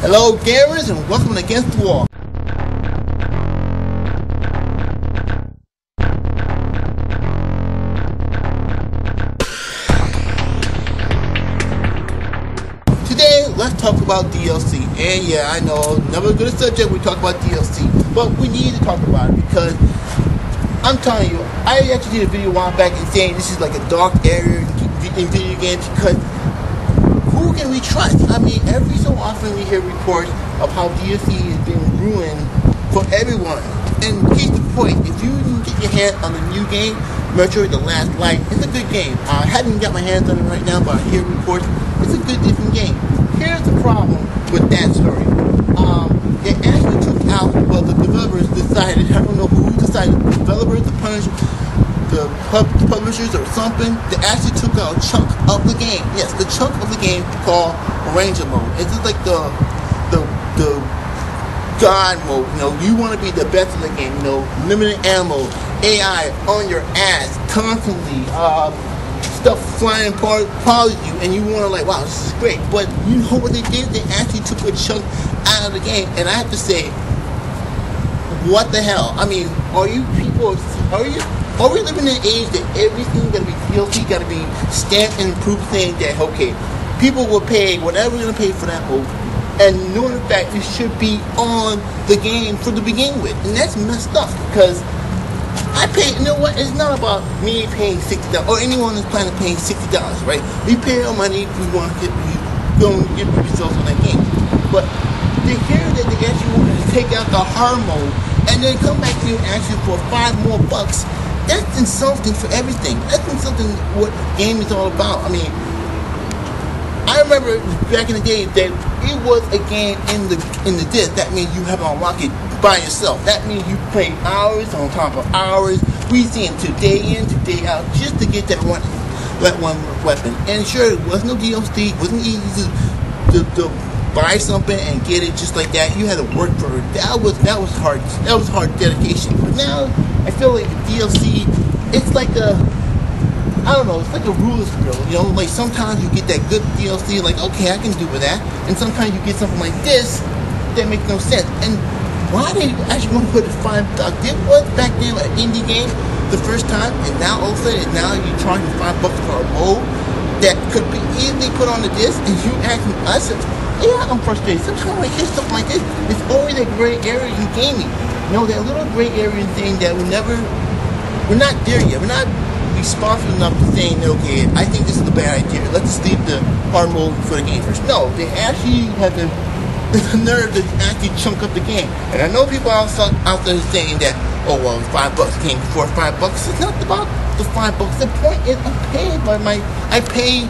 Hello gamers and welcome to Against the Wall. Today let's talk about DLC. And yeah, I know, never a good subject we talk about DLC, but we need to talk about it because I'm telling you, I actually did a video a while back and saying this is like a dark area in video games because who can we trust? I mean, every so often we hear reports of how DLC is being ruined for everyone. And case in point, if you get your hand on the new game, Metroid The Last Light, it's a good game. I haven't got my hands on it right now, but I hear reports. It's a good, different game. Here's the problem with that story. They actually took out, well, the developers decided, I don't know who decided, the developers, the publishers or something, they actually took out a chunk of the game. Yes, the chunk of the game called Ranger mode. It's just like the God mode. You know, you want to be the best in the game. You know, limited ammo, AI on your ass constantly, stuff flying part of you, and you want to like, wow, this is great. But you know what they did? They actually took a chunk out of the game, and I have to say, what the hell? I mean, are we living in an age that everything's gotta be DLC, gotta be stamped and proof saying that, okay, people will pay whatever they're gonna pay for that mode, and knowing the fact it should be on the game for to begin with, and that's messed up because I pay. You know what? It's not about me paying $60 or anyone that's planning on paying $60, right? We pay our money. We want to get results on that game, but to hear that they actually wanted to take out the hard mode and then come back to you and ask you for $5 more. That's insulting for everything. That's insulting what the game is all about. I mean, I remember back in the day that it was a game in the disc. That means you have to unlock it by yourself. That means you play hours on top of hours. We see it day in, day out, just to get that one weapon. And sure, it was no DLC. It wasn't easy to buy something and get it just like that. You had to work for it. That was hard. That was hard dedication. But now I feel like the DLC, it's like I don't know, it's like a ruler's wheel. You know, like sometimes you get that good DLC, like okay, I can do with that, and sometimes you get something like this that makes no sense. And why they actually want to put a $5? It was back then an indie game the first time, and now all of a sudden, now you're charging $5 for a mode that could be easily put on the disc, and you asking us. Yeah, I'm frustrated. Sometimes when I hear stuff like this, it's always a gray area in gaming. You know, that little gray area thing that we're not there yet. We're not responsible enough to saying, okay, I think this is a bad idea. Let's just leave the hard mode for the gamers. No, they actually have the nerve to actually chunk up the game. And I know people out there saying that, oh, well, $5 came for $5. It's not about the $5. The point is, I pay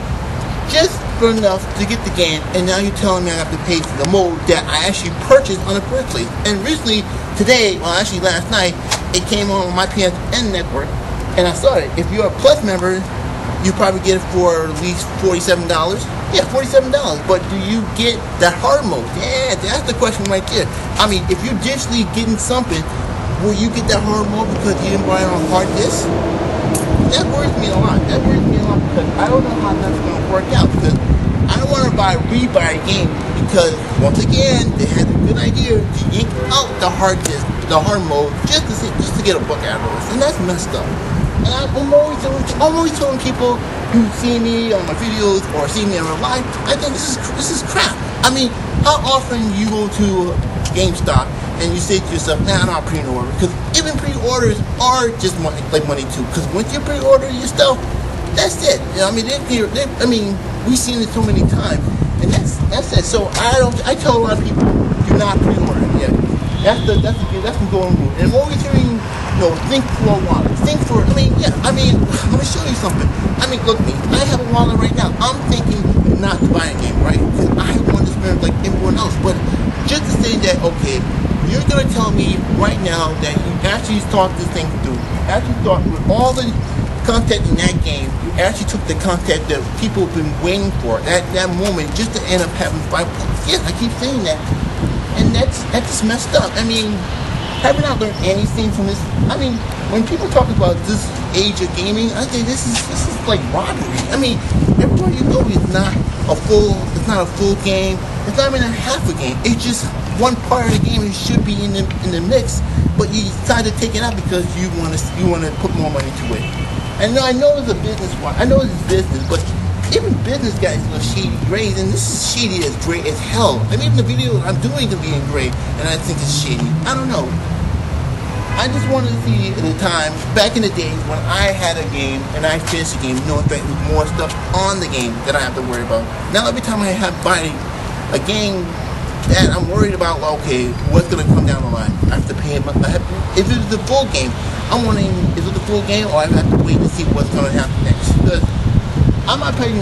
just for enough to get the game, and now you're telling me I have to pay for the mode that I actually purchased on the first place. And recently, today, well actually last night, it came on my PSN network, and I saw it. If you're a Plus member, you probably get it for at least $47. Yeah, $47. But do you get the hard mode? Yeah, that's the question right there. I mean, if you're digitally getting something, will you get that hard mode because you didn't buy it on hard disk? That worries me a lot. Because I don't know how that's going to work out. Because I don't want to rebuy a game because once again they had a good idea to yank out the hard disk, the hard mode, just to get a buck out of us, and that's messed up. And I'm always telling people who see me on my videos or see me in real life, I think this is crap. I mean, how often you go to GameStop and you say to yourself, nah, I'm not pre-order, because even pre-orders are just money too. Because once you pre-order your stuff, that's it. You know, I mean, we've seen it so many times, and that's it. So I tell a lot of people, do not pre-order yet. That's the going rule. And I'm always hearing, you know, think for a wallet. Let me show you something. I mean, look, I have a wallet right now. I'm thinking not to buy a game, right? Because I want to spend like everyone else. But just to say that, okay, you're going to tell me right now that you actually thought this thing through. You actually thought with all the content in that game, you actually took the content that people have been waiting for at that moment just to end up having $5. Yes, I keep saying that. And that's just messed up. I mean, have we not learned anything from this? I mean, when people talk about this age of gaming, I think this is like robbery. I mean, everywhere you go, it's not a full game. It's not even a half a game. It's just one part of the game. It should be in the mix, but you decide to take it out because you want to put more money to it. And I know it's a business. I know it's business, but even business guys know shady grays, and this is shady as gray as hell. I mean, the video I'm doing to be in gray, and I think it's shady. I don't know. I just wanted to see at the time, back in the days when I had a game and I finished the game, knowing that there was more stuff on the game that I have to worry about. Now every time I have buy a game that I'm worried about, okay, what's going to come down the line? I have to pay. If it's the full game, I'm wondering, is it the full game, or I have to wait to see what's going to happen next? Because I'm not paying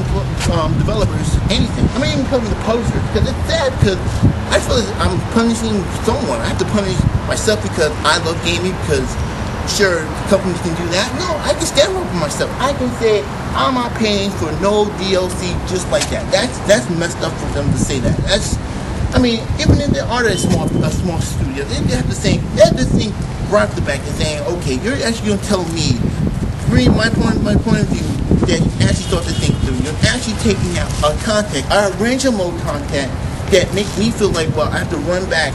developers anything. I'm not even paying the publishers, because it's sad, because I feel like I'm punishing someone. I have to punish myself because I love gaming, because sure, companies can do that. No, I can stand up for myself. I can say I'm not paying for no DLC just like that. That's messed up for them to say that. I mean, even if they are a small studio, they have to think right off the back and saying, okay, you're actually gonna tell me, read my point of view, that you actually start to think through. You're actually taking out content, range of mode content that makes me feel like, well, I have to run back,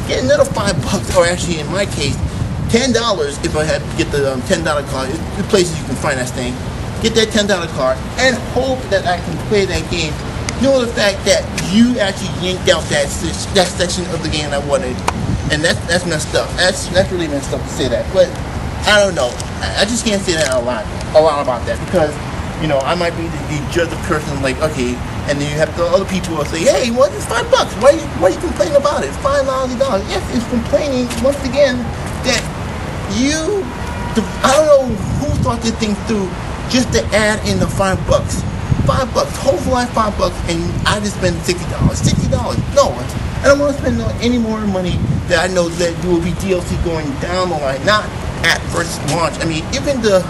get another $5, or actually in my case, $10 if I had to get the $10 card. The places you can find that thing. Get that $10 card and hope that I can play that game. You know, the fact that you actually yanked out that section of the game I wanted, and that's messed up. That's really messed up to say that. But I don't know. I just can't say that a lot about that, because you know, I might be the judge of person, like, okay, and then you have the other people who say, hey, well, it's $5. Why are you complaining about it? $5. Yes, it's complaining once again that I don't know who thought this thing through just to add in the $5. $5, whole for life $5, and I just spent $60. No, I don't want to spend any more money that I know that there will be DLC going down the line, not at first launch. I mean, even the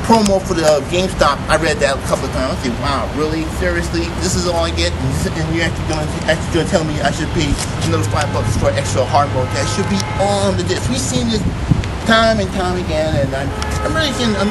promo for the GameStop, I read that a couple of times. I said, wow, really? Seriously? This is all I get? And you're actually gonna tell me I should pay another $5 for extra hard mode that should be on the disc. We've seen this time and time again, and I'm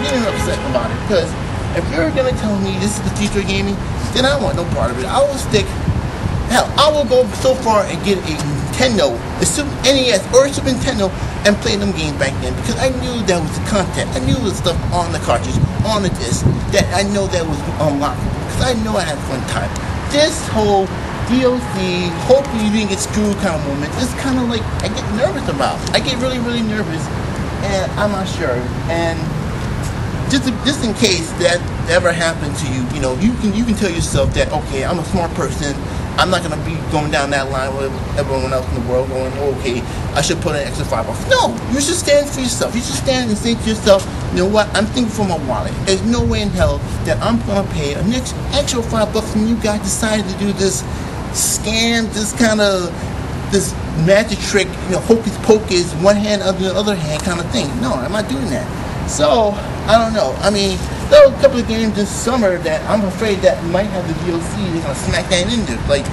getting upset about it, because if you're gonna tell me this is the future of gaming, then I want no part of it. I will go so far and get a Nintendo, a Super NES or a Super Nintendo, and play them games back then, because I knew that was the content. I knew the stuff on the cartridge, on the disc, that I know that was unlockable, because I know I had a fun time. This whole DLC, hopefully you didn't get screwed kind of moment, is kind of like, I get nervous about. I get really, really nervous, and I'm not sure. And just in case that ever happened to you, you know, you can tell yourself that, okay, I'm a smart person. I'm not going to be going down that line with everyone else in the world going, okay, I should put an extra $5. No, you should stand for yourself. You should stand and say to yourself, you know what, I'm thinking for my wallet. There's no way in hell that I'm going to pay an extra $5 when you guys decided to do this scam, this magic trick, you know, hocus pocus, one hand under the other hand kind of thing. No, I'm not doing that. So, I don't know. I mean, there were a couple of games this summer that I'm afraid that might have the DLC. They're gonna smack that in there. Like,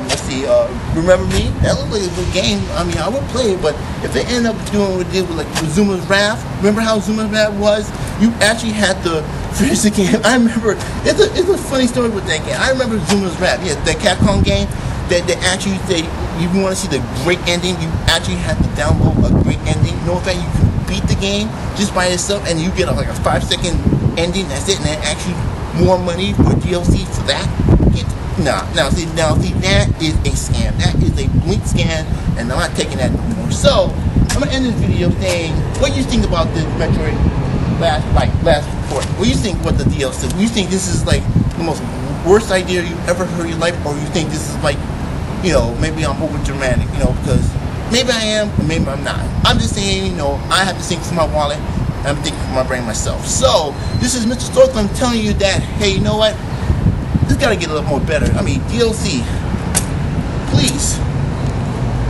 let's see, Remember Me? That looked like a good game. I mean, I would play it, but if they end up doing what they did with like Zuma's Wrath, remember how Zuma's Wrath was? You actually had to finish the game. I remember, it's a funny story with that game. I remember Zuma's Wrath, yeah, that Capcom game. That they actually say, if you want to see the great ending, you actually have to download a great ending. You know, in fact, you can beat the game just by yourself, and you get like a 5-second ending. That's it, and then actually more money for DLC for that. Now see, that is a scam. That is a blink scam, and I'm not taking that no more. So I'm gonna end this video saying, what do you think about this Metroid last report? What do you think about the DLC? Do you think this is like the most worst idea you ever heard in your life, or you think this is like, you know, maybe I'm over dramatic, you know, because maybe I am, or maybe I'm not. I'm just saying, you know, I have to think for my wallet, and I'm thinking for my brain myself. So, this is Mr. Stork. I'm telling you that, hey, you know what? This got to get a little more better. I mean, DLC, please.